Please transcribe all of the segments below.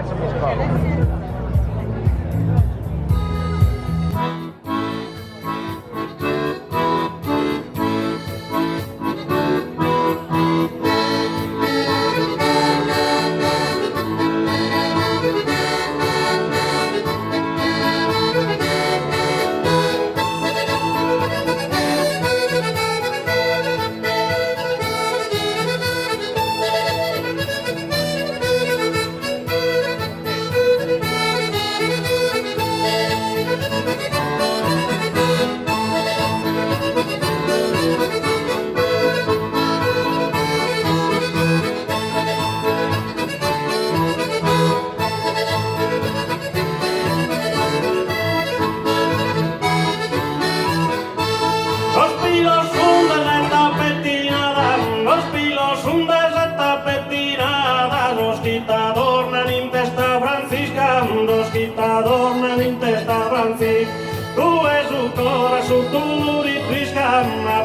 Hansen Musical.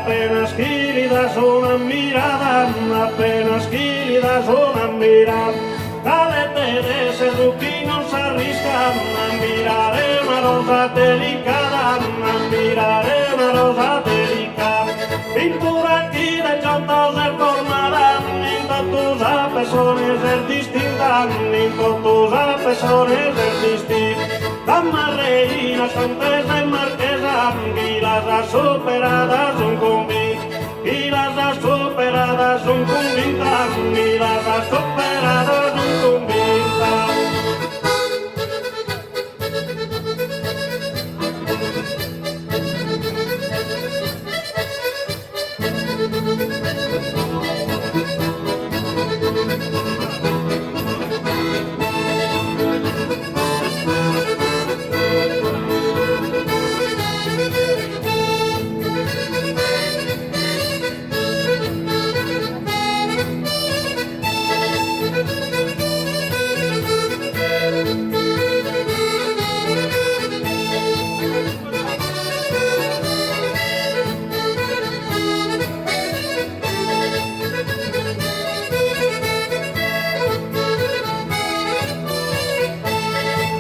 Apenas que li das una mirada, apenas que li das una mirada, calete de seducir no s'arrisca, miraré una rosa delicada, miraré una rosa delicada, pintura aquí de xantos de formada, ni tus apesones és distinta, ni tus apesones és distint. Damas reinas, contes de marquesa, i les superades un convit, i les superades un convit, i les superades un convit.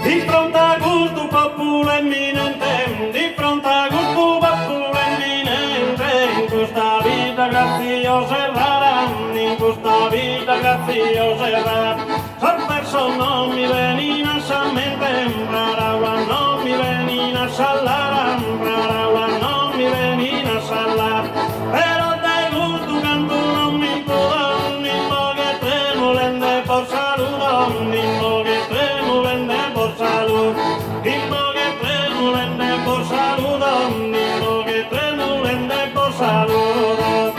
Di fronte a gusto popolo eminente, di fronte a gusto popolo eminente, in questa vita graziosa e rara, in questa vita graziosa e rara, son persone non mi venina a mente, rara non mi venina a salare, rara non mi venina a salare, però de gusto canto non mi può, ni poche tremolende por saludo, ni poche tremolende por salud, dimmo que tremolende por saludo, dimmo que tremolende por saludo.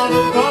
do